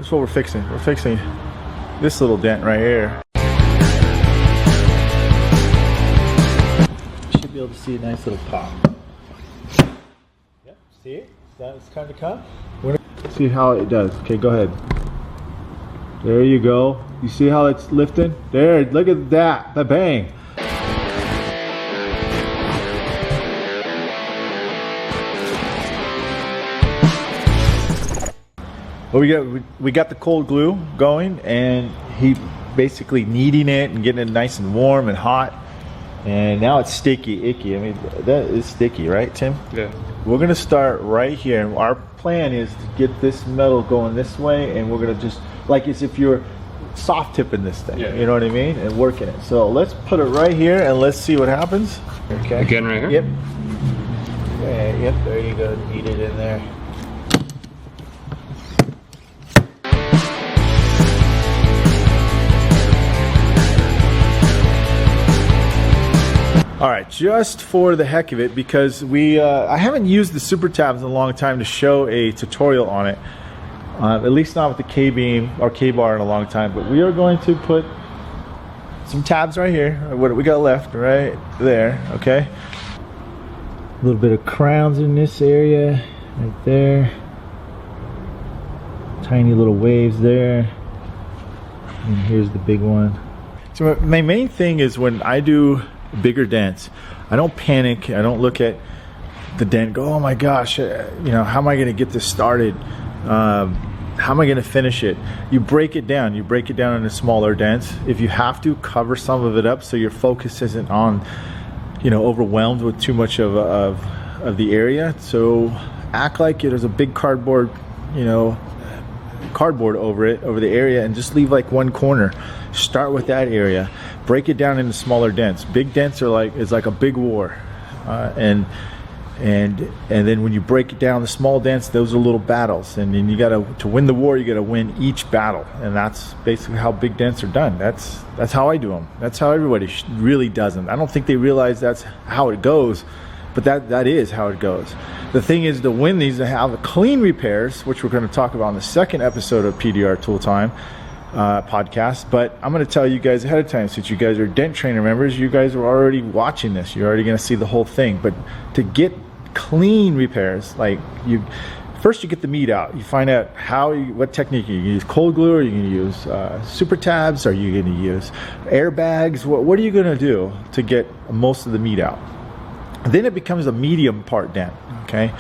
That's what we're fixing. We're fixing this little dent right here. Should be able to see a nice little pop. Yep, see it? It's kind of cut. We're gonna see how it does. Okay, go ahead. There you go. You see how it's lifting? There, look at that. Bang. Well, we got the cold glue going, and he basically kneading it and getting it nice and warm and hot. And now it's sticky, icky. I mean, that is sticky, right, Tim? Yeah. We're gonna start right here, and our plan is to get this metal going this way, and we're gonna just, like as if you're soft tipping this thing, yeah. You know what I mean? And working it. So let's put it right here, and let's see what happens. Okay. Again, right here? Yep. Yeah, yep, there you go, knead it in there. All right, just for the heck of it, because I haven't used the super tabs in a long time to show a tutorial on it, at least not with the K-beam or K-bar in a long time, but we are going to put some tabs right here. What do we got left? Right there, okay? A little bit of crowns in this area, right there. Tiny little waves there. And here's the big one. So my main thing is when I do bigger dents, I don't panic. I don't look at the dent, go, oh my gosh, you know, how am I going to get this started? How am I going to finish it? You break it down. You break it down into smaller dents. If you have to, cover some of it up so your focus isn't on, you know, overwhelmed with too much of the area. So act like it is a big cardboard, you know, cardboard over it, over the area, and just leave like one corner. Start with that area, break it down into smaller dents. Big dents are like, it's like a big war, and then when you break it down, the small dents, those are little battles, and then you gotta, to win the war, you gotta win each battle, and that's basically how big dents are done. That's how I do them. That's how everybody really does them. I don't think they realize that's how it goes, but that is how it goes. The thing is to win these, to have clean repairs, which we're going to talk about in the second episode of PDR Tool Time podcast. But I'm going to tell you guys ahead of time, since you guys are Dent Trainer members, you guys are already watching this. You're already going to see the whole thing. But to get clean repairs, like first you get the meat out. You find out what technique you use. Cold glue, or you can use super tabs, are you going to use airbags? What are you going to do to get most of the meat out? Then it becomes a medium part dent, okay?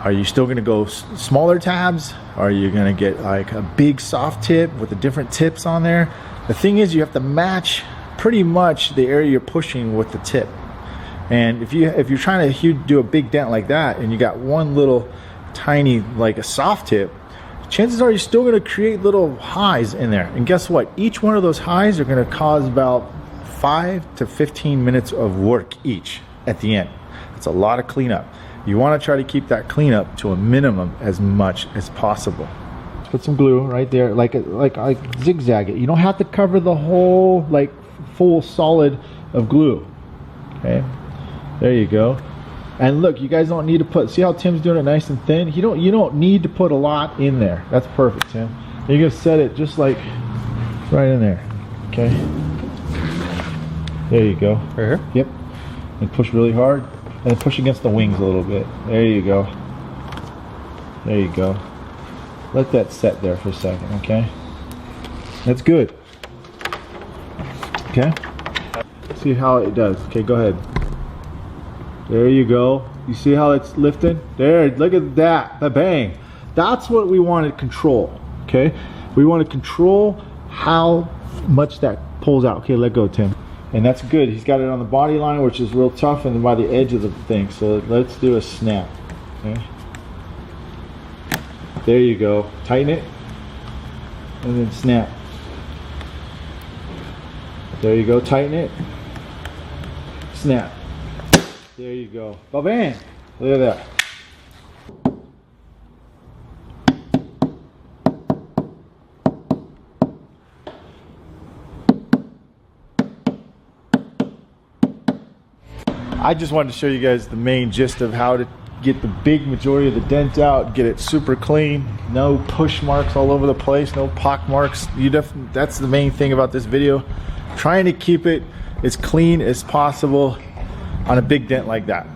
Are you still gonna go smaller tabs? Are you gonna get like a big soft tip with the different tips on there? The thing is, you have to match pretty much the area you're pushing with the tip. And if you're trying to do a big dent like that, and you got one little tiny, like a soft tip, chances are you're still gonna create little highs in there. And guess what? Each one of those highs are gonna cause about 5 to 15 minutes of work each. At the end, it's a lot of cleanup. You want to try to keep that cleanup to a minimum as much as possible. Put some glue right there, like zigzag it. You don't have to cover the whole like full solid of glue. Okay, there you go. And look, you guys don't need to put. See how Tim's doing it nice and thin. You don't need to put a lot in there. That's perfect, Tim. You're gonna set it just like right in there. Okay. There you go. Right here. Yep. And push really hard, and then push against the wings a little bit. There you go. There you go. Let that set there for a second, okay? That's good. Okay? See how it does. Okay, go ahead. There you go. You see how it's lifting? There, look at that. Bang. That's what we want to control, okay? We want to control how much that pulls out. Okay, let go, Tim. And that's good. He's got it on the body line, which is real tough, and by the edge of the thing. So let's do a snap. Okay. There you go. Tighten it, and then snap. There you go. Tighten it. Snap. There you go. Ba-bam! Look at that. I just wanted to show you guys the main gist of how to get the big majority of the dent out, get it super clean, no push marks all over the place, no pock marks. That's the main thing about this video, trying to keep it as clean as possible on a big dent like that.